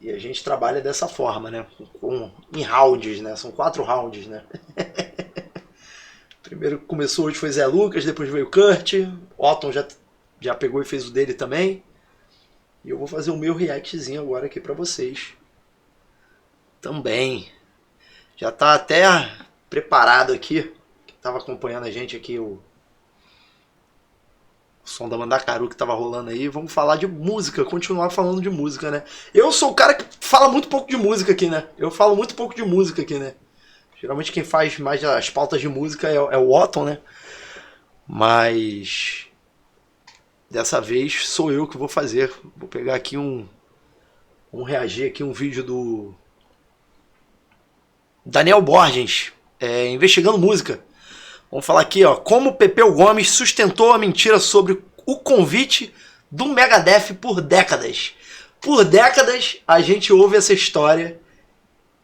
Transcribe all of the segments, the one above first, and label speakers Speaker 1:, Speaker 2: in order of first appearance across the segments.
Speaker 1: E a gente trabalha dessa forma, né? Em rounds, né? São 4 rounds, né? Primeiro que começou hoje foi Zé Lucas, depois veio o Kurt, Otton já pegou e fez o dele também. E eu vou fazer o meu reactzinho agora aqui pra vocês. Também. Já tá até preparado aqui. Tava acompanhando a gente aqui o som da Mandacaru que tava rolando aí. Vamos falar de música, continuar falando de música, né? Eu sou o cara que fala muito pouco de música aqui, né? Eu falo muito pouco de música aqui, né? Geralmente quem faz mais as pautas de música é o Otton, né? Mas dessa vez sou eu que vou fazer. Vou pegar aqui vamos reagir aqui um vídeo do Daniel Borges, investigando música. Vamos falar aqui, ó, como Pepeu Gomes sustentou a mentira sobre o convite do Megadeth por décadas. Por décadas a gente ouve essa história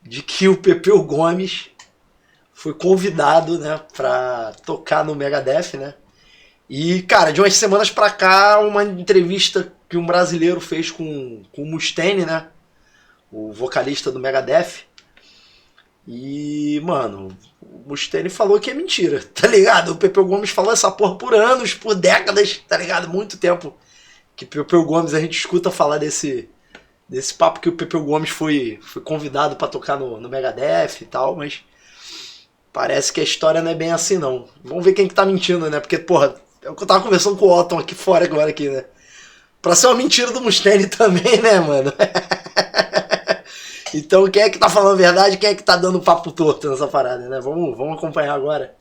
Speaker 1: de que o Pepeu Gomes foi convidado, né, pra tocar no Megadeth, né? E, cara, de umas semanas pra cá, uma entrevista que um brasileiro fez com o Mustaine, né? O vocalista do Megadeth. E, mano, o Mustaine falou que é mentira, tá ligado? O Pepeu Gomes falou essa porra por anos, por décadas, tá ligado? Muito tempo que o Pepeu Gomes a gente escuta falar desse papo que o Pepeu Gomes foi convidado pra tocar no Megadeth e tal, mas parece que a história não é bem assim, não. Vamos ver quem que tá mentindo, né? Porque, porra, é o que eu tava conversando com o Otton aqui fora agora, aqui, né? Pra ser uma mentira do Mustaine também, né, mano? Então, quem é que tá falando a verdade, quem é que tá dando papo torto nessa parada, né? Vamos acompanhar agora.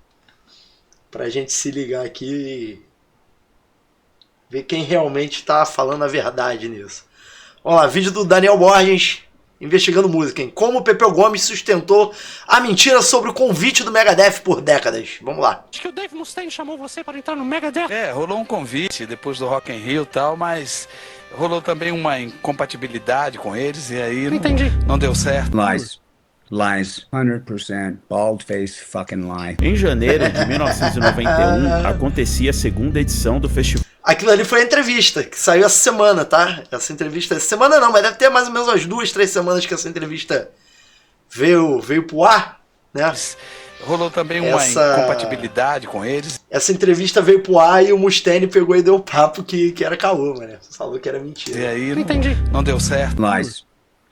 Speaker 1: Pra gente se ligar aqui e ver quem realmente tá falando a verdade nisso. Vamos lá, vídeo do Daniel Borges, investigando música, hein? Como o Pepeu Gomes sustentou a mentira sobre o convite do Megadeth por décadas. Vamos lá.
Speaker 2: Acho que o Dave Mustaine chamou você para entrar no Megadeth.
Speaker 3: Rolou um convite depois do Rock in Rio e tal, mas rolou também uma incompatibilidade com eles e aí não deu certo.
Speaker 4: Lies. 100% bald-faced fucking lie.
Speaker 5: Em janeiro de 1991, acontecia a segunda edição do festival.
Speaker 1: Aquilo ali foi a entrevista, que saiu essa semana, tá? Essa entrevista, essa semana não, mas deve ter mais ou menos umas 2, 3 semanas que essa entrevista veio pro ar, né?
Speaker 3: Rolou também uma incompatibilidade com eles.
Speaker 1: Essa entrevista veio pro ar e o Mustaine pegou e deu papo que era caô, mano. Falou que era mentira.
Speaker 3: E aí não deu certo.
Speaker 4: Lies.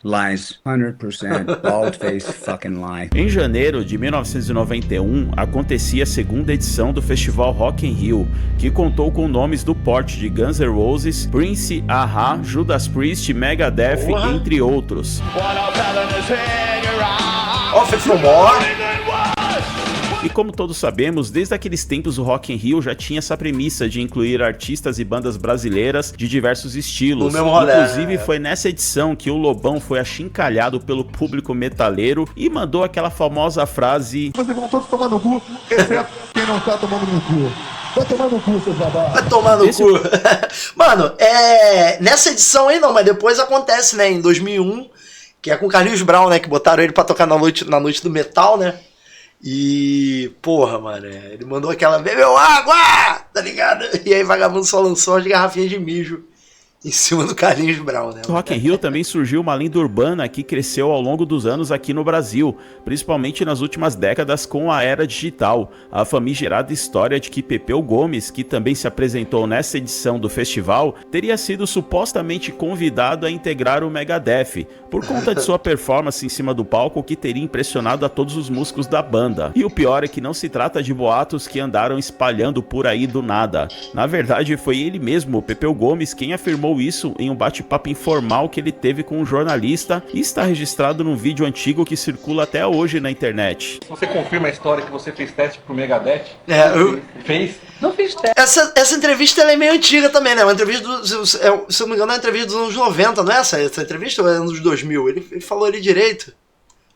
Speaker 4: 100% bald-faced fucking lie.
Speaker 5: Em janeiro de 1991, acontecia a segunda edição do festival Rock in Rio, que contou com nomes do porte de Guns N' Roses, Prince, A-Ha, Judas Priest, Megadeth, entre outros.
Speaker 1: Off From More.
Speaker 5: E como todos sabemos, desde aqueles tempos o Rock in Rio já tinha essa premissa de incluir artistas e bandas brasileiras de diversos estilos.
Speaker 1: No mesmo rolê,
Speaker 5: inclusive foi nessa edição que o Lobão foi achincalhado pelo público metaleiro e mandou aquela famosa frase:
Speaker 6: "Vocês vão todos tomar no cu, exceto quem não tá tomando no cu. Vai tomar no cu, seus babaca.
Speaker 1: Vai tomar no cu." Mano, nessa edição aí não, mas depois acontece, né, em 2001, que é com o Carlinhos Brown, né, que botaram ele pra tocar na noite do metal, né? E, porra, mano, ele mandou aquela "bebeu água", tá ligado? E aí vagabundo só lançou as garrafinhas de mijo em cima do Carlinhos Brown, né?
Speaker 5: No Rock in Rio também surgiu uma lenda urbana que cresceu ao longo dos anos aqui no Brasil, principalmente nas últimas décadas com a era digital. A famigerada história de que Pepeu Gomes, que também se apresentou nessa edição do festival, teria sido supostamente convidado a integrar o Megadeth, por conta de sua performance em cima do palco que teria impressionado a todos os músicos da banda. E o pior é que não se trata de boatos que andaram espalhando por aí do nada. Na verdade, foi ele mesmo, o Pepeu Gomes, quem afirmou isso em um bate-papo informal que ele teve com um jornalista e está registrado num vídeo antigo que circula até hoje na internet.
Speaker 7: Você confirma a história que você fez teste pro Megadeth? Fez?
Speaker 8: Não fiz teste.
Speaker 1: Essa entrevista ela é meio antiga também, né? Uma entrevista se eu não me engano, é uma entrevista dos anos 90, não é essa entrevista ou é anos 2000? Ele falou ali direito.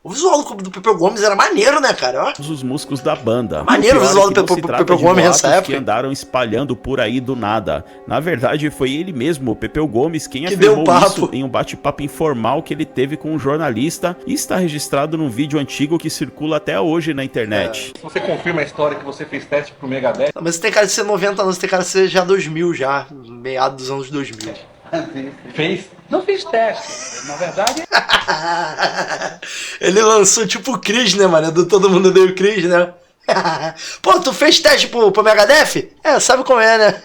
Speaker 1: O visual do Pepeu Gomes era maneiro, né, cara? Ó.
Speaker 5: Os músicos da banda.
Speaker 1: Maneiro o visual do Pepeu Gomes nessa época.
Speaker 5: Que andaram espalhando por aí do nada. Na verdade, foi ele mesmo, o Pepeu Gomes, quem afirmou isso em um bate-papo informal que ele teve com um jornalista e está registrado num vídeo antigo que circula até hoje na internet.
Speaker 7: Você confirma a história que você fez teste pro Megadeth?
Speaker 1: Não, mas tem cara de ser 90 anos, tem cara de ser já 2000 já, meados dos anos 2000.
Speaker 7: Fez?
Speaker 3: Não fiz teste. Na verdade...
Speaker 1: Ele lançou tipo o Chris, né, mano? Do Todo Mundo Odeia o Chris, né? Pô, tu fez teste pro Megadeth? Sabe como é, né?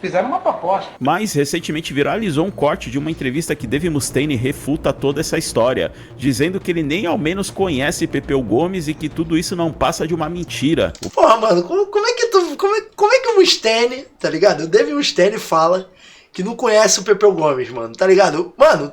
Speaker 3: Fizeram uma proposta.
Speaker 5: Mas recentemente viralizou um corte de uma entrevista que Dave Mustaine refuta toda essa história, dizendo que ele nem ao menos conhece Pepeu Gomes e que tudo isso não passa de uma mentira.
Speaker 1: Porra, mano, como é que o Mustaine, tá ligado? O Dave Mustaine fala que não conhece o Pepeu Gomes, mano, tá ligado? Mano,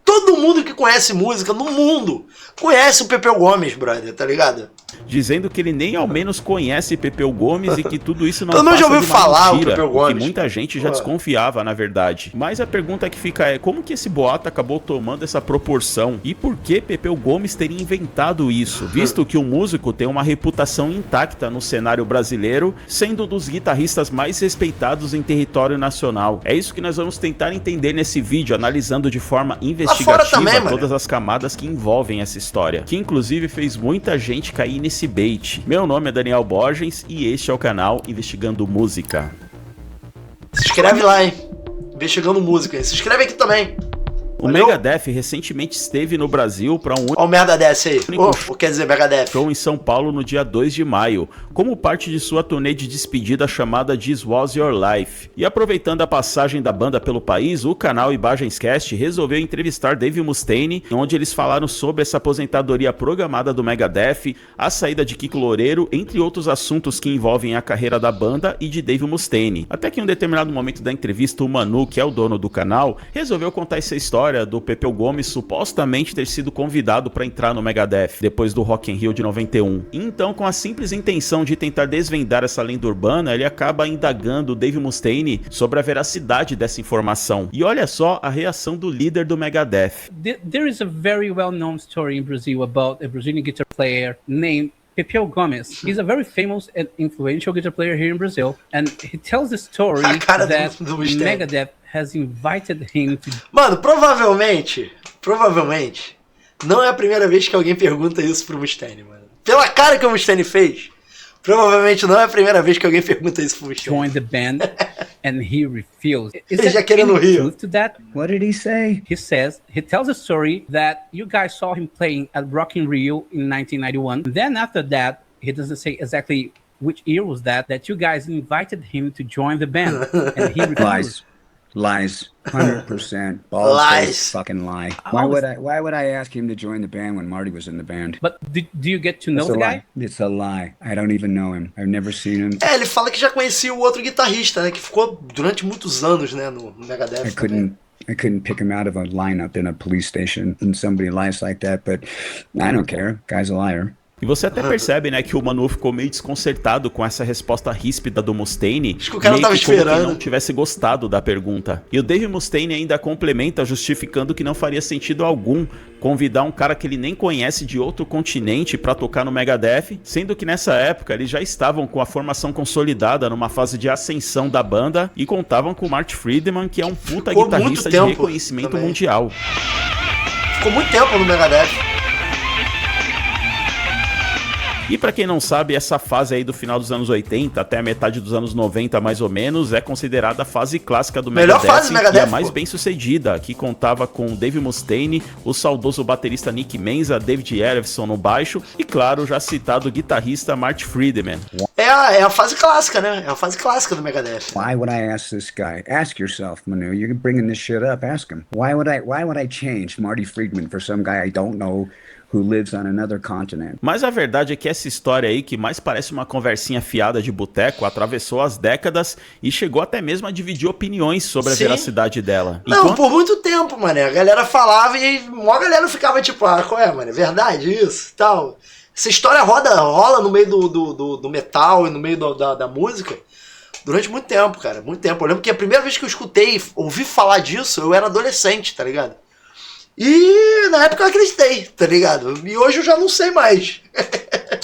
Speaker 1: todo mundo que conhece música no mundo conhece o Pepeu Gomes, brother, tá ligado?
Speaker 5: Dizendo que ele nem ao menos conhece Pepeu Gomes e que tudo isso não
Speaker 1: Todo mundo
Speaker 5: passa
Speaker 1: já ouviu
Speaker 5: de uma
Speaker 1: falar
Speaker 5: mentira,
Speaker 1: o Pepeu Gomes.
Speaker 5: que muita gente já desconfiava, na verdade. Mas a pergunta que fica é, como que esse boato acabou tomando essa proporção? E por que Pepeu Gomes teria inventado isso? Visto que o músico tem uma reputação intacta no cenário brasileiro, sendo um dos guitarristas mais respeitados em território nacional. É isso que nós vamos tentar entender nesse vídeo, analisando de forma investigativa
Speaker 1: também,
Speaker 5: todas as camadas que envolvem essa história, que inclusive fez muita gente cair nesse bait. Meu nome é Daniel Borges e este é o canal Investigando Música.
Speaker 1: Se inscreve lá, hein? Investigando Música, hein? Se inscreve aqui também.
Speaker 5: O Megadeth recentemente esteve no Brasil para um
Speaker 1: Ó o merda dessa aí. Quer dizer, Megadeth.
Speaker 5: Show em São Paulo no dia 2 de maio, como parte de sua turnê de despedida chamada This Was Your Life. E aproveitando a passagem da banda pelo país, o canal Ibagenscast resolveu entrevistar Dave Mustaine, onde eles falaram sobre essa aposentadoria programada do Megadeth, a saída de Kiko Loureiro, entre outros assuntos que envolvem a carreira da banda e de Dave Mustaine. Até que em um determinado momento da entrevista, o Manu, que é o dono do canal, resolveu contar essa história do Pepeu Gomes supostamente ter sido convidado para entrar no Megadeth depois do Rock in Rio de 91. Então, com a simples intenção de tentar desvendar essa lenda urbana, ele acaba indagando o Dave Mustaine sobre a veracidade dessa informação. E olha só a reação do líder do Megadeth.
Speaker 8: There is a very well-known story in Brazil about a Brazilian guitar player named Pepeu Gomes. He's a very famous and influential guitar player here in Brazil, and he tells the story that Megadeth has invited him to...
Speaker 1: Mano, provavelmente, não é a primeira vez que alguém pergunta isso pro Mustaine, mano. Pela cara que o Mustaine fez, provavelmente não é a primeira vez que alguém pergunta isso pro Mustaine.
Speaker 8: Join the band, and he refused. Is
Speaker 1: Ele já querendo rir.
Speaker 8: Truth to that?
Speaker 4: What did he say?
Speaker 8: He says, he tells a story that you guys saw him playing at Rock in Rio in 1991. Then after that, he doesn't say exactly which year was that you guys invited him to join the band, and he refused.
Speaker 4: Lies. 100% bald face fucking lie. Why would I ask him to join the band when Marty was in the band?
Speaker 8: But do you get to know the guy?
Speaker 4: It's a lie. I don't even know him. I've never seen him.
Speaker 1: Ele fala que já conhecia o outro guitarrista, né, que ficou durante muitos anos, né, no Megadeth.
Speaker 4: I couldn't pick him out of a lineup in a police station and somebody lies like that, but I don't care. Guy's a liar.
Speaker 5: E você até percebe, né, que o Manu ficou meio desconcertado com essa resposta ríspida do Mustaine.
Speaker 1: Acho que o cara não tava esperando.
Speaker 5: Como que não tivesse gostado da pergunta. E o Dave Mustaine ainda complementa, justificando que não faria sentido algum convidar um cara que ele nem conhece de outro continente pra tocar no Megadeth, sendo que nessa época eles já estavam com a formação consolidada numa fase de ascensão da banda e contavam com o Marty Friedman, que é um puta guitarrista de reconhecimento mundial.
Speaker 1: Ficou muito tempo no Megadeth.
Speaker 5: E pra quem não sabe, essa fase aí do final dos anos 80 até a metade dos anos 90, mais ou menos, é considerada a fase clássica do Megadeth, e a mais bem sucedida, que contava com Dave Mustaine, o saudoso baterista Nick Menza, David Ellefson no baixo e, claro, já citado guitarrista Marty Friedman.
Speaker 1: É a fase clássica, né? É a fase clássica do Megadeth.
Speaker 4: Why would I ask this guy? Ask yourself, Manu. You're bringing this shit up. Ask him. Why would I change Marty Friedman for some guy I don't know who lives on another continent?
Speaker 5: Mas a verdade é que essa história aí, que mais parece uma conversinha fiada de boteco, atravessou as décadas e chegou até mesmo a dividir opiniões sobre a veracidade dela.
Speaker 1: Não, por muito tempo, mané. A galera falava e a galera ficava tipo, qual é, mano? É verdade isso? Tal. Essa história rola no meio do metal e no meio da música durante muito tempo, cara. Muito tempo. Eu lembro que a primeira vez que eu ouvi falar disso, eu era adolescente, tá ligado? E na época eu acreditei, tá ligado? E hoje eu já não sei mais.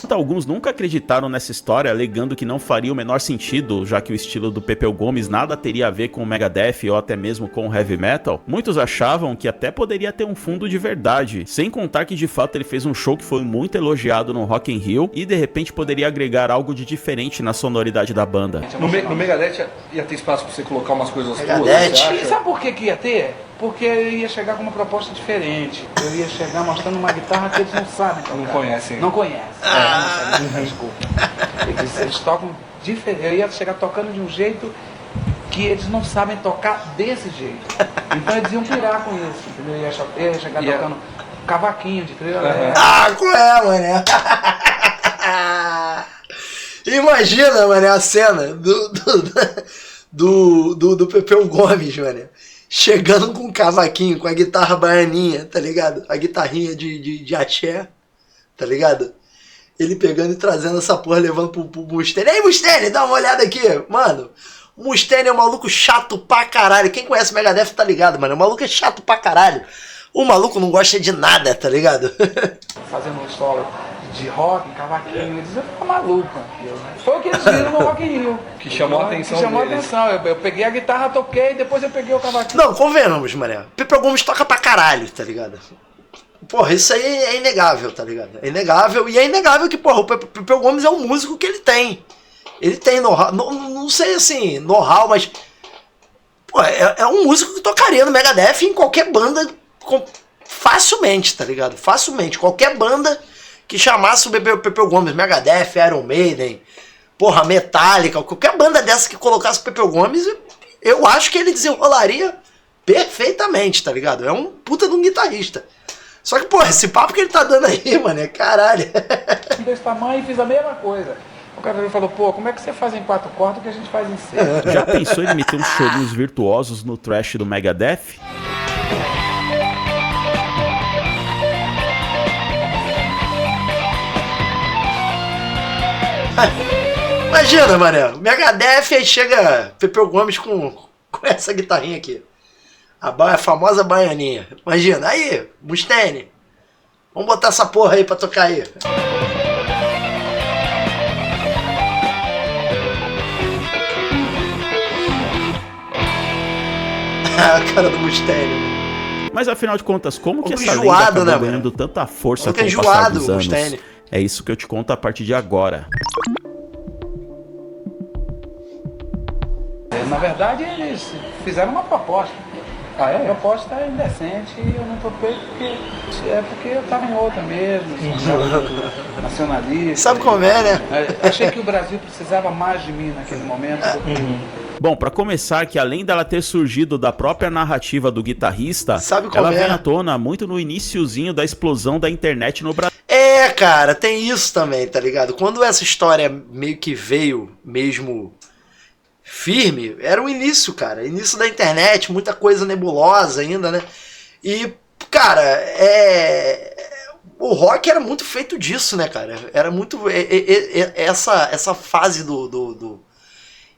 Speaker 5: enquanto alguns nunca acreditaram nessa história, alegando que não faria o menor sentido, já que o estilo do Pepeu Gomes nada teria a ver com o Megadeth ou até mesmo com o heavy metal, muitos achavam que até poderia ter um fundo de verdade, sem contar que de fato ele fez um show que foi muito elogiado no Rock in Rio e de repente poderia agregar algo de diferente na sonoridade da banda.
Speaker 7: No Megadeth ia ter espaço pra você colocar umas coisas
Speaker 1: Megadeth.
Speaker 3: Sabe por que ia ter? Porque eu ia chegar com uma proposta diferente. Eu ia chegar mostrando uma guitarra que eles não sabem tocar.
Speaker 7: Não conhecem.
Speaker 3: Não conhecem. Não sabem, desculpa. Eles tocam diferente. Eu ia chegar tocando de um jeito que eles não sabem tocar desse jeito. Então eles iam pirar com isso. Entendeu? Eu ia chegar tocando cavaquinho de trilha leve.
Speaker 1: Qual é, mané? Imagina, mané, a cena do Pepeu Gomes, mané. Chegando com um cavaquinho, com a guitarra baianinha, tá ligado? A guitarrinha de axé, tá ligado? Ele pegando e trazendo essa porra, levando pro Mustaine. Ei, Mustaine, dá uma olhada aqui. Mano, o Mustaine é um maluco chato pra caralho. Quem conhece o Megadeth tá ligado, mano. O maluco é chato pra caralho. O maluco não gosta de nada, tá ligado?
Speaker 3: Fazendo um solo de rock, cavaquinho, eles iam maluco. Foi o que eles viram no Rock in Rio.
Speaker 7: Que chamou a atenção deles.
Speaker 3: Eu peguei a guitarra, toquei, depois eu peguei o cavaquinho.
Speaker 1: Não, convenhamos, mané. Pepeu Gomes toca pra caralho, tá ligado? Porra, isso aí é inegável, tá ligado? É inegável. E é inegável que, porra, o Pepeu Gomes é um músico que ele tem. Ele tem know-how. Não sei assim, know-how, mas. Pô, é um músico que tocaria no Megadeth em qualquer banda facilmente, tá ligado? Facilmente. Qualquer banda que chamasse o Pepeu Gomes, Megadeth, Iron Maiden, porra, Metallica, qualquer banda dessa que colocasse o Pepeu Gomes, eu acho que ele desenrolaria perfeitamente, tá ligado? É um puta de um guitarrista. Só que, porra, esse papo que ele tá dando aí, mano, é caralho.
Speaker 3: Desse tamanho e fiz a mesma coisa. O cara falou, pô, como é que você faz em 4 cordas que a gente faz em 6?
Speaker 5: Já pensou em meter uns chorinhos virtuosos no thrash do Megadeth?
Speaker 1: Imagina, mané, o Megadeth, aí chega Pepeu Gomes com essa guitarrinha aqui. A famosa baianinha. Imagina, aí, Mustaine, vamos botar essa porra aí pra tocar aí. A cara do Mustaine.
Speaker 5: Mas afinal de contas, como que essa lenda
Speaker 1: enjoado,
Speaker 5: acabou
Speaker 1: né,
Speaker 5: ganhando tanta força com o
Speaker 1: enjoado,
Speaker 5: passar dos anos?
Speaker 1: Mustaine.
Speaker 5: É isso que eu te conto a partir de agora.
Speaker 3: Na verdade, eles fizeram uma proposta. A proposta é indecente e eu não topei porque eu estava em outra mesmo, nacionalista.
Speaker 1: Sabe como é, né?
Speaker 3: Achei que o Brasil precisava mais de mim naquele momento.
Speaker 5: Bom, pra começar, que além dela ter surgido da própria narrativa do guitarrista,
Speaker 1: sabe como
Speaker 5: ela
Speaker 1: é?
Speaker 5: vem à tona muito no iniciozinho da explosão da internet no Brasil.
Speaker 1: É, cara, tem isso também, tá ligado? Quando essa história meio que veio mesmo firme, era o início, cara. Início da internet, muita coisa nebulosa ainda, né? E, cara, o rock era muito feito disso, né, cara? Era muito... Essa fase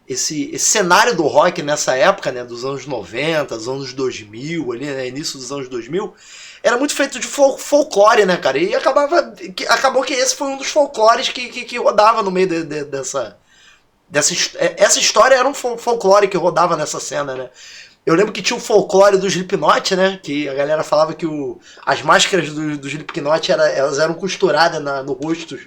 Speaker 1: esse cenário do rock nessa época, né, dos anos 90, dos anos 2000, ali, né, início dos anos 2000, era muito feito de folclore, né, cara? E acabou que esse foi um dos folclores que rodava no meio essa história era um folclore que rodava nessa cena, né? Eu lembro que tinha o folclore do Slipknot, né? Que a galera falava que as máscaras do Slipknot elas eram costuradas no rosto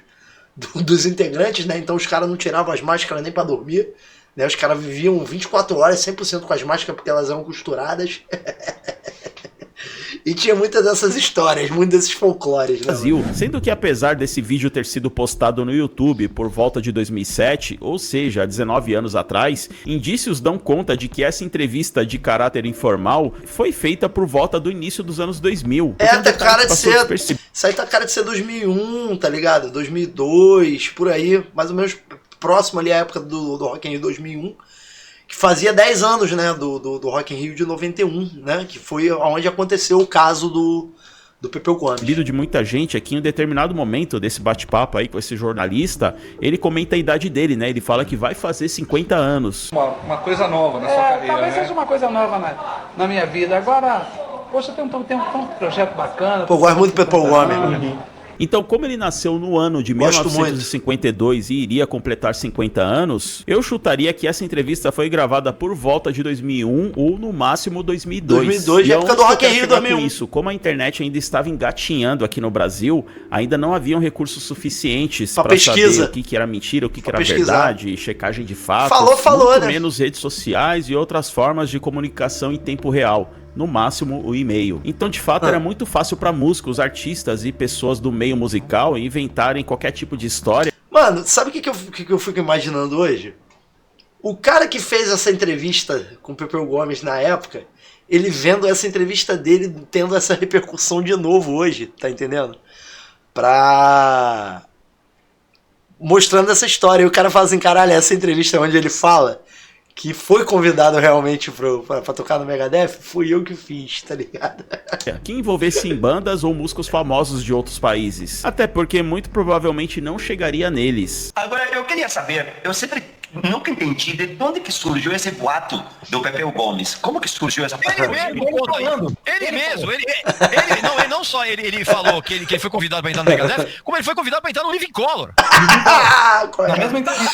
Speaker 1: dos integrantes, né? Então os caras não tiravam as máscaras nem pra dormir, né? Os caras viviam 24 horas 100% com as máscaras porque elas eram costuradas. E tinha muitas dessas histórias, muitos desses folclores, né?
Speaker 5: Brasil, sendo que apesar desse vídeo ter sido postado no YouTube por volta de 2007, ou seja, há 19 anos atrás, indícios dão conta de que essa entrevista de caráter informal foi feita por volta do início dos anos 2000.
Speaker 1: Tá cara de ser... Isso aí tá cara de ser 2001, tá ligado? 2002, por aí, mais ou menos próximo ali à época do Rock in Rio 2001. Que fazia 10 anos, né, do Rock in Rio de 91, né, que foi onde aconteceu o caso do Pepeu Gomes.
Speaker 5: Lido de muita gente aqui, em um determinado momento desse bate-papo aí com esse jornalista, ele comenta a idade dele, né, ele fala que vai fazer 50 anos.
Speaker 7: Uma coisa nova na sua carreira,
Speaker 3: talvez
Speaker 7: né?
Speaker 3: seja uma coisa nova na minha vida. Agora, poxa, tem um projeto bacana.
Speaker 1: Pô, eu gosto muito do Pepeu Gomes, mano.
Speaker 5: Então, como ele nasceu no ano de 1952 e iria completar 50 anos, eu chutaria que essa entrevista foi gravada por volta de 2001 ou no máximo 2002.
Speaker 1: 2002,
Speaker 5: e
Speaker 1: época do Rock in Rio 2001.
Speaker 5: Isso, como a internet ainda estava engatinhando aqui no Brasil, ainda não haviam recursos suficientes para saber o que era mentira, o que era verdade, checagem de fatos,
Speaker 1: falou,
Speaker 5: muito
Speaker 1: né?
Speaker 5: menos redes sociais e outras formas de comunicação em tempo real. No máximo o e-mail. Então, de fato, era muito fácil para músicos, artistas e pessoas do meio musical inventarem qualquer tipo de história.
Speaker 1: Mano, sabe o que eu fico imaginando hoje? O cara que fez essa entrevista com o Pepeu Gomes na época, ele vendo essa entrevista dele tendo essa repercussão de novo hoje, tá entendendo? Mostrando essa história. E o cara fala assim, caralho, essa entrevista onde ele fala que foi convidado realmente pra tocar no Megadeth, fui eu que fiz, tá ligado?
Speaker 5: Que envolvesse em bandas ou músicos famosos de outros países. Até porque muito provavelmente não chegaria neles.
Speaker 9: Agora, eu queria saber, eu sempre nunca entendi de onde que surgiu esse boato do Pepeu Gomes. Como que surgiu essa
Speaker 10: Ele falou que ele foi convidado pra entrar no Megadeth, como ele foi convidado pra entrar no Living Colour.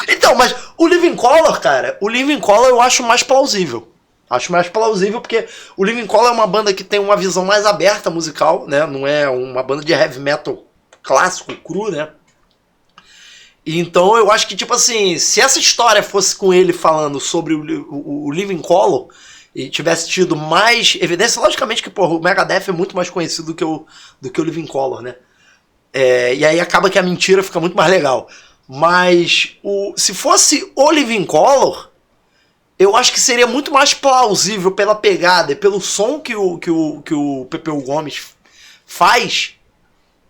Speaker 1: Então, mas o Living Colour, cara, eu acho mais plausível. Acho mais plausível porque o Living Colour é uma banda que tem uma visão mais aberta musical, né? Não é uma banda de heavy metal clássico, cru, né? Então eu acho que, tipo assim, se essa história fosse com ele falando sobre o Living Colour e tivesse tido mais evidência, logicamente que, porra, o Megadeth é muito mais conhecido do que o Living Colour, né? E aí acaba que a mentira fica muito mais legal. Mas se fosse o Living Colour, eu acho que seria muito mais plausível pela pegada e pelo som que o Pepeu Gomes faz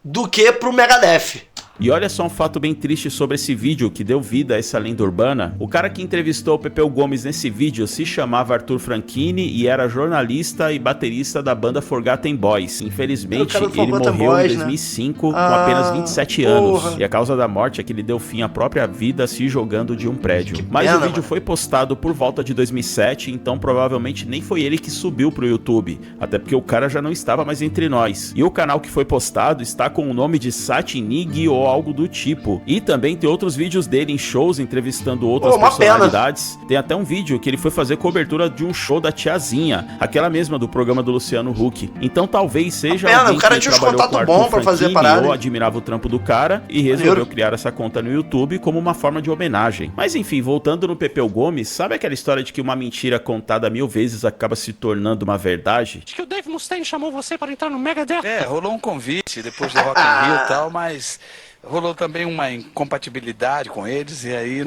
Speaker 1: do que pro Megadeth.
Speaker 5: E olha só um fato bem triste sobre esse vídeo que deu vida a essa lenda urbana. O cara que entrevistou o Pepeu Gomes nesse vídeo se chamava Arthur Franchini e era jornalista e baterista da banda Forgotten Boys. Infelizmente, ele morreu em 2005 com apenas 27 anos. E a causa da morte é que ele deu fim à própria vida se jogando de um prédio. Mas o vídeo foi postado por volta de 2007, então provavelmente nem foi ele que subiu pro YouTube. Até porque o cara já não estava mais entre nós. E o canal que foi postado está com o nome de Satinig ou algo do tipo. E também tem outros vídeos dele em shows entrevistando outras personalidades. Tem até um vídeo que ele foi fazer cobertura de um show da Tiazinha, aquela mesma do programa do Luciano Huck. Então talvez seja alguém
Speaker 1: o cara
Speaker 5: que
Speaker 1: tinha
Speaker 5: trabalhou com o
Speaker 1: bom
Speaker 5: Arthur
Speaker 1: pra fazer a
Speaker 5: Franchini
Speaker 1: parada,
Speaker 5: ou admirava o trampo do cara e resolveu criar essa conta no YouTube como uma forma de homenagem. Mas enfim, voltando no Pepeu Gomes, sabe aquela história de que uma mentira contada 1000 vezes acaba se tornando uma verdade?
Speaker 2: Acho que o Dave Mustaine chamou você para entrar no Megadeth.
Speaker 3: Rolou um convite depois do Rock in Rio e tal, mas rolou também uma incompatibilidade com eles e aí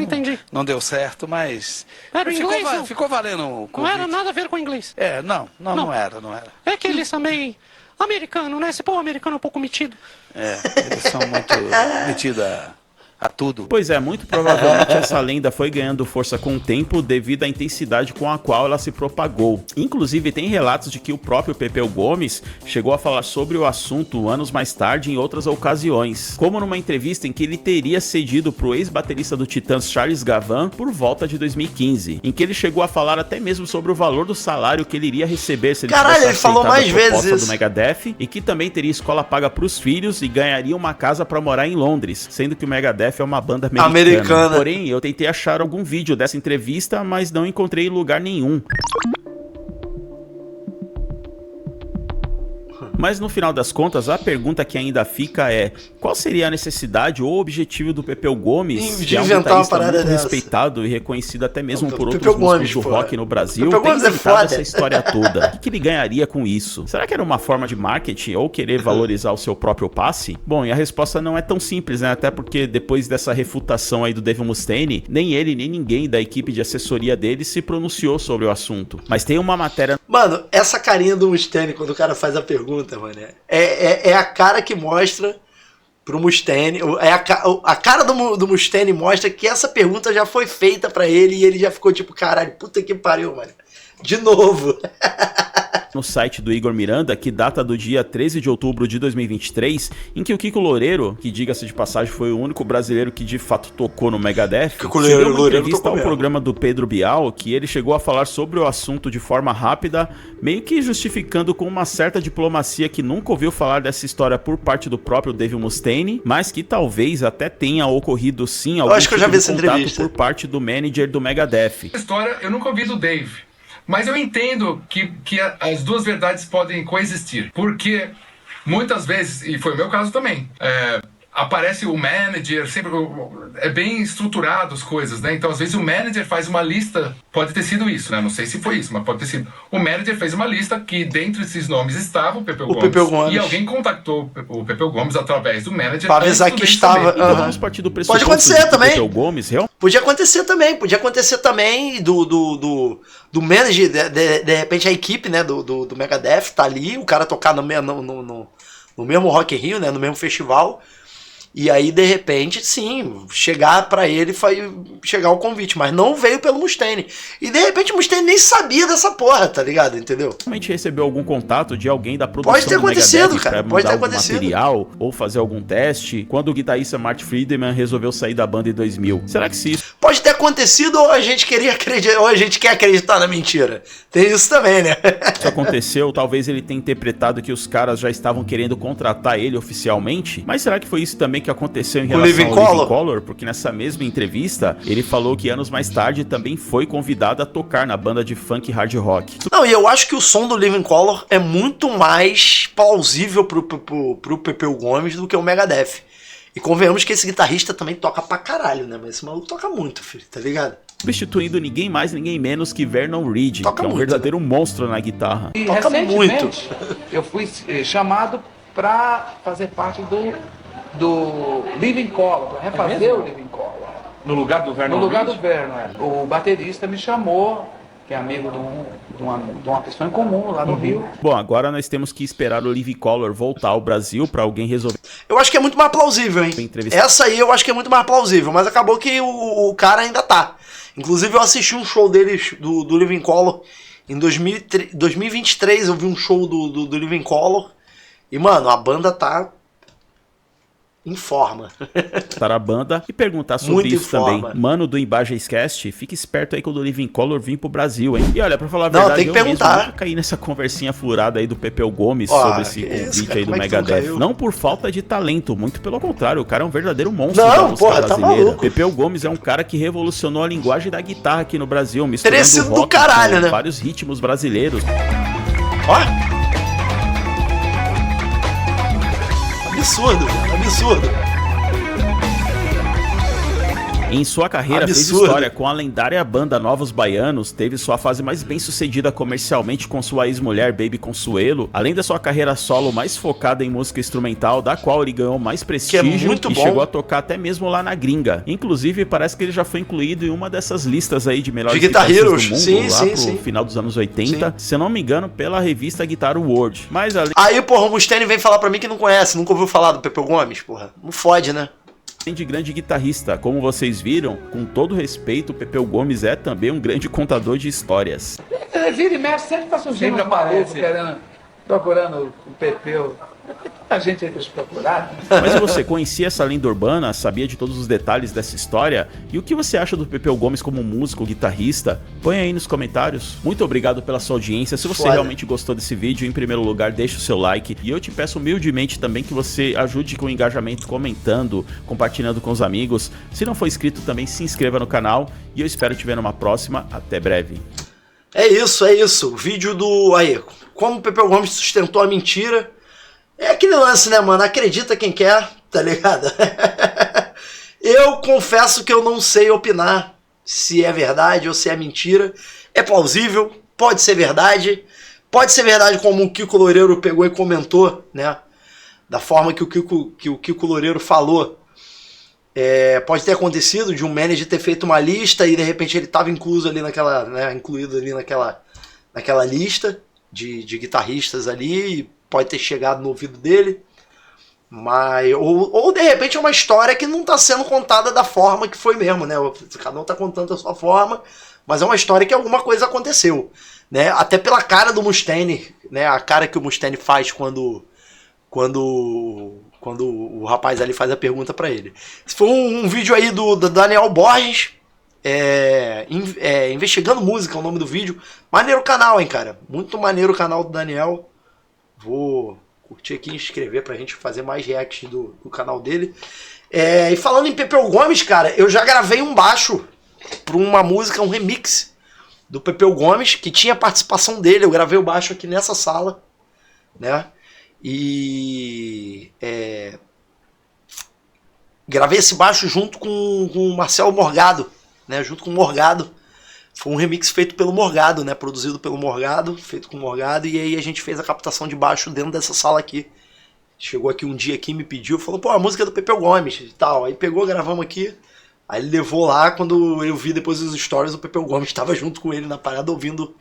Speaker 3: não deu certo, mas
Speaker 2: era inglês,
Speaker 3: ficou valendo o convite.
Speaker 2: Não era nada a ver com inglês.
Speaker 3: Não era.
Speaker 2: É que eles também americano, né? Esse povo americano é um pouco metido.
Speaker 3: Eles são muito metidos a tudo.
Speaker 5: Pois é, muito provavelmente essa lenda foi ganhando força com o tempo devido à intensidade com a qual ela se propagou. Inclusive tem relatos de que o próprio Pepeu Gomes chegou a falar sobre o assunto anos mais tarde em outras ocasiões, como numa entrevista em que ele teria cedido pro ex-baterista do Titãs Charles Gavan por volta de 2015, em que ele chegou a falar até mesmo sobre o valor do salário que ele iria receber se ele tivesse aceitado a proposta do Megadeth, e que também teria escola paga pros filhos e ganharia uma casa pra morar em Londres, sendo que o Megadeth é uma banda americana. Porém, eu tentei achar algum vídeo dessa entrevista, mas não encontrei em lugar nenhum. Mas no final das contas, a pergunta que ainda fica é: qual seria a necessidade ou objetivo do Pepeu Gomes,
Speaker 1: de inventar uma parada
Speaker 5: muito respeitado e reconhecido até mesmo por outros músicos do rock no Brasil, ter inventado essa história toda? O que ele ganharia com isso? Será que era uma forma de marketing ou querer valorizar o seu próprio passe? Bom, e a resposta não é tão simples, né? Até porque depois dessa refutação aí do Dave Mustaine, nem ele nem ninguém da equipe de assessoria dele se pronunciou sobre o assunto. Mas tem uma matéria...
Speaker 1: Mano, essa carinha do Mustaine quando o cara faz a pergunta, mano, é a cara que mostra pro Mustaine, a cara do Mustaine mostra que essa pergunta já foi feita pra ele e ele já ficou tipo, caralho, puta que pariu, mano, de novo.
Speaker 5: no site do Igor Miranda, que data do dia 13 de outubro de 2023, em que o Kiko Loureiro, que diga-se de passagem foi o único brasileiro que de fato tocou no Megadeth, deu uma entrevista ao programa do Pedro Bial, que ele chegou a falar sobre o assunto de forma rápida, meio que justificando com uma certa diplomacia que nunca ouviu falar dessa história por parte do próprio Dave Mustaine, mas que talvez até tenha ocorrido sim algum tipo de contato por parte do manager do Megadeth.
Speaker 11: A história eu nunca ouvi do Dave, mas eu entendo que as duas verdades podem coexistir, porque muitas vezes, e foi o meu caso também, aparece o manager, sempre é bem estruturado as coisas, né? Então, às vezes, o manager faz uma lista, pode ter sido isso, né? Não sei se foi isso, mas pode ter sido. O manager fez uma lista que, dentre esses nomes, estava o Pepeu Gomes. E alguém contactou o Pepeu Gomes através do manager
Speaker 1: para avisar que estava.
Speaker 5: Então, vamos partir do pressuposto.
Speaker 1: Pode acontecer também.
Speaker 5: Pepeu Gomes,
Speaker 1: Podia acontecer também do manager, de repente a equipe, né, do Megadeth tá ali, o cara tocar no mesmo Rock in Rio, né, no mesmo festival. E aí, de repente, sim, chegar pra ele foi chegar o convite, mas não veio pelo Mustaine. E de repente o Mustaine nem sabia dessa porra, tá ligado? Entendeu?
Speaker 5: Realmente recebeu algum contato de alguém da produção
Speaker 1: pode ter
Speaker 5: do
Speaker 1: acontecido,
Speaker 5: Megadeth
Speaker 1: cara.
Speaker 5: pra
Speaker 1: Pode ter
Speaker 5: mandar algum
Speaker 1: acontecido.
Speaker 5: material ou fazer algum teste, quando o guitarrista Marty Friedman resolveu sair da banda em 2000. Será que se isso
Speaker 1: pode ter acontecido ou a gente queria acreditar, ou a gente quer acreditar na mentira? Tem isso também, né?
Speaker 5: Isso aconteceu, talvez ele tenha interpretado que os caras já estavam querendo contratar ele oficialmente, mas será que foi isso também que aconteceu em relação ao Living Colour? Porque nessa mesma entrevista, ele falou que anos mais tarde também foi convidado a tocar na banda de funk hard rock.
Speaker 1: Não, e eu acho que o som do Living Colour é muito mais plausível pro Pepeu Gomes do que o Megadeth. E convenhamos que esse guitarrista também toca pra caralho, né? Mas esse maluco toca muito, filho, tá ligado?
Speaker 5: Substituindo ninguém mais, ninguém menos que Vernon Reid, que é um verdadeiro monstro na guitarra.
Speaker 3: E recentemente eu fui chamado pra fazer parte do Living Colour, pra refazer o Living Colour.
Speaker 7: No lugar do Vernon?
Speaker 3: No lugar do Vernon, O baterista me chamou, que é amigo de uma pessoa em comum lá no Rio.
Speaker 5: Bom, agora nós temos que esperar o Living Colour voltar ao Brasil pra alguém resolver.
Speaker 1: Eu acho que é muito mais plausível, hein? Essa aí eu acho que é muito mais plausível, mas acabou que o cara ainda tá. Inclusive eu assisti um show deles, do Living Colour, em 2023 eu vi um show do Living Colour, e mano, a banda tá em forma.
Speaker 5: Para a banda e perguntar sobre
Speaker 1: muito
Speaker 5: isso também. Mano do Imagescast, fique esperto aí quando o Living Colour vir pro Brasil, hein? E olha, pra falar a verdade,
Speaker 1: tem que perguntar.
Speaker 5: Mesmo nunca caí nessa conversinha furada aí do Pepeu Gomes sobre esse convite aí do Megadeth. Não por falta de talento, muito pelo contrário, o cara é um verdadeiro monstro da música brasileira. Pepeu Gomes é um cara que revolucionou a linguagem da guitarra aqui no Brasil, misturando rock
Speaker 1: do caralho,
Speaker 5: com
Speaker 1: né?
Speaker 5: vários ritmos brasileiros.
Speaker 1: Ó! Absurdo, absurdo.
Speaker 5: Em sua carreira fez história com a lendária banda Novos Baianos, teve sua fase mais bem sucedida comercialmente com sua ex-mulher Baby Consuelo, além da sua carreira solo mais focada em música instrumental, da qual ele ganhou mais prestígio e chegou a tocar até mesmo lá na gringa. Inclusive, parece que ele já foi incluído em uma dessas listas aí de melhores guitarristas do mundo, lá pro final dos anos 80, se eu não me engano, pela revista Guitar World. Mas
Speaker 1: aí, porra, o Mustaine vem falar pra mim que não conhece, nunca ouviu falar do Pepeu Gomes, porra. Não fode, né?
Speaker 5: De grande guitarrista, como vocês viram, com todo respeito, o Pepeu Gomes é também um grande contador de histórias.
Speaker 3: Vira e mexe, sempre tá surgindo um maluco procurando o Pepeu. A gente aí pra procurar.
Speaker 5: Mas você conhecia essa lenda urbana? Sabia de todos os detalhes dessa história? E o que você acha do Pepeu Gomes como músico, guitarrista? Põe aí nos comentários. Muito obrigado pela sua audiência. Se você realmente gostou desse vídeo, em primeiro lugar, deixa o seu like. E eu te peço humildemente também que você ajude com o engajamento comentando, compartilhando com os amigos. Se não for inscrito, também se inscreva no canal. E eu espero te ver numa próxima. Até breve.
Speaker 1: É isso. O vídeo do... Aí, como o Pepeu Gomes sustentou a mentira. É aquele lance, né, mano? Acredita quem quer, tá ligado? Eu confesso que eu não sei opinar se é verdade ou se é mentira. É plausível, pode ser verdade. Pode ser verdade como o Kiko Loureiro pegou e comentou, né? Da forma que o Kiko Loureiro falou. Pode ter acontecido de um manager ter feito uma lista e de repente ele estava incluído ali naquela lista de guitarristas ali e pode ter chegado no ouvido dele, mas ou de repente é uma história que não está sendo contada da forma que foi mesmo, né? Cada um está contando da sua forma, mas é uma história que alguma coisa aconteceu, né? Até pela cara do Mustaine, né? A cara que o Mustaine faz quando o rapaz ali faz a pergunta pra ele. Esse foi um vídeo aí do Daniel Borges, Investigando Música, é o nome do vídeo. Maneiro o canal, hein, cara? Muito maneiro o canal do Daniel. Vou curtir aqui e inscrever pra gente fazer mais reacts do canal dele. E falando em Pepeu Gomes, cara, eu já gravei um baixo pra uma música, um remix do Pepeu Gomes, que tinha participação dele. Eu gravei o baixo aqui nessa sala, né? E gravei esse baixo junto com o Marcelo Morgado, né? Junto com o Morgado. Foi um remix feito pelo Morgado, né? Produzido pelo Morgado, feito com o Morgado. E aí a gente fez a captação de baixo dentro dessa sala aqui. Chegou aqui um dia aqui, me pediu, falou, pô, a música é do Pepeu Gomes e tal. Aí pegou, gravamos aqui. Aí ele levou lá, quando eu vi depois os stories, o Pepeu Gomes estava junto com ele na parada ouvindo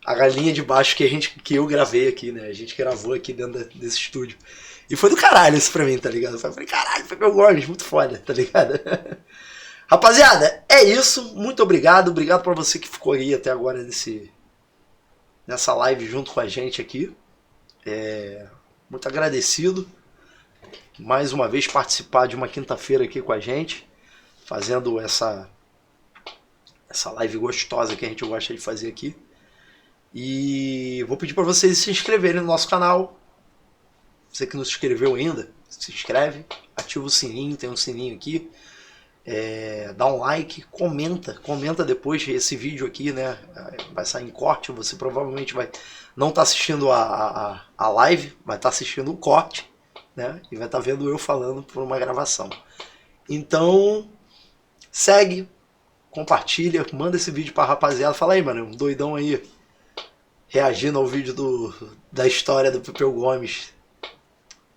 Speaker 1: a galinha de baixo que eu gravei aqui, né? A gente gravou aqui dentro desse estúdio. E foi do caralho isso pra mim, tá ligado? Eu falei, caralho, Pepeu Gomes, muito foda, tá ligado? Rapaziada, é isso. Muito obrigado. Obrigado pra você que ficou aí até agora nessa live junto com a gente aqui. Muito agradecido. Mais uma vez participar de uma quinta-feira aqui com a gente. Fazendo essa live gostosa que a gente gosta de fazer aqui. E vou pedir para vocês se inscreverem no nosso canal. Você que não se inscreveu ainda, se inscreve, ativa o sininho, tem um sininho aqui. Dá um like, comenta depois esse vídeo aqui, né? Vai sair em corte, você provavelmente vai não estar assistindo a live, vai estar assistindo o corte, né? E vai estar vendo eu falando por uma gravação. Então, segue, compartilha, manda esse vídeo pra rapaziada. Fala aí, mano, um doidão aí reagindo ao vídeo da história do Pepeu Gomes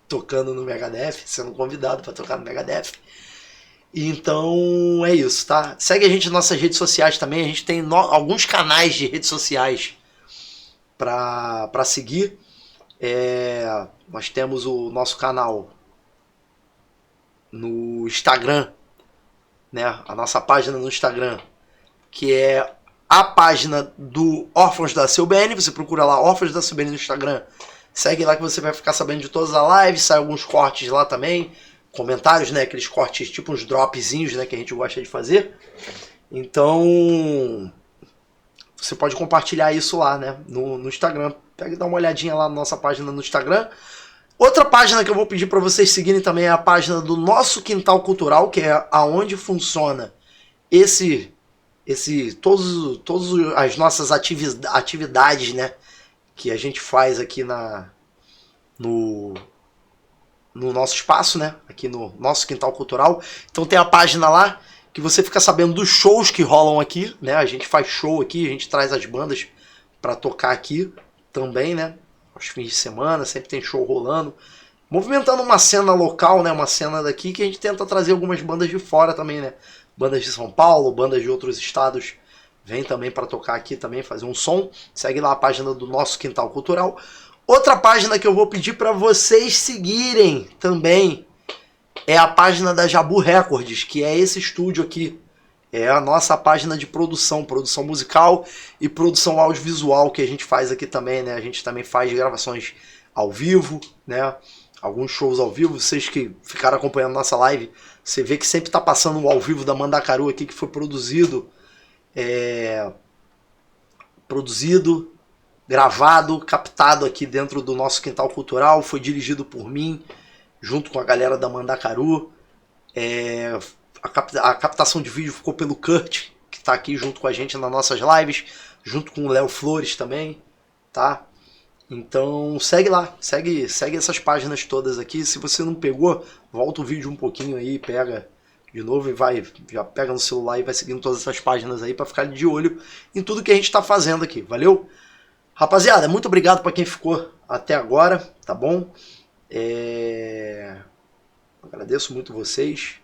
Speaker 1: tocando no Megadeth, sendo convidado para tocar no Megadeth. Então é isso, tá? Segue a gente nas nossas redes sociais também. A gente tem alguns canais de redes sociais para seguir. Nós temos o nosso canal no Instagram, né? A nossa página no Instagram, que é a página do Órfãos da CBN. Você procura lá Órfãos da CBN no Instagram. Segue lá que você vai ficar sabendo de todas as lives. Sai alguns cortes lá também. Comentários, né? Aqueles cortes, tipo uns dropzinhos, né? Que a gente gosta de fazer. Então, você pode compartilhar isso lá, né? No Instagram. Pega e dá uma olhadinha lá na nossa página no Instagram. Outra página que eu vou pedir para vocês seguirem também é a página do Nosso Quintal Cultural, que é aonde funciona todas as nossas atividades, né? Que a gente faz aqui no nosso espaço, né? Aqui no Nosso Quintal Cultural. Então tem a página lá que você fica sabendo dos shows que rolam aqui, né? A gente faz show aqui, a gente traz as bandas para tocar aqui também, né? Aos fins de semana, sempre tem show rolando. Movimentando uma cena local, né? Uma cena daqui que a gente tenta trazer algumas bandas de fora também, né? Bandas de São Paulo, bandas de outros estados vêm também para tocar aqui também, fazer um som. Segue lá a página do Nosso Quintal Cultural. Outra página que eu vou pedir para vocês seguirem também é a página da Jabu Records, que é esse estúdio aqui. É a nossa página de produção musical e produção audiovisual que a gente faz aqui também, né? A gente também faz gravações ao vivo, né? Alguns shows ao vivo. Vocês que ficaram acompanhando nossa live, você vê que sempre tá passando o ao vivo da Mandacaru aqui, que foi produzido, gravado, captado aqui dentro do Nosso Quintal Cultural. Foi dirigido por mim, junto com a galera da Mandacaru. A captação de vídeo ficou pelo Kurt, que está aqui junto com a gente nas nossas lives, junto com o Léo Flores também, tá? Então segue lá, segue essas páginas todas aqui. Se você não pegou, volta o vídeo um pouquinho aí, pega de novo e já pega no celular e vai seguindo todas essas páginas aí para ficar de olho em tudo que a gente está fazendo aqui, valeu? Rapaziada, muito obrigado para quem ficou até agora, tá bom? Agradeço muito vocês.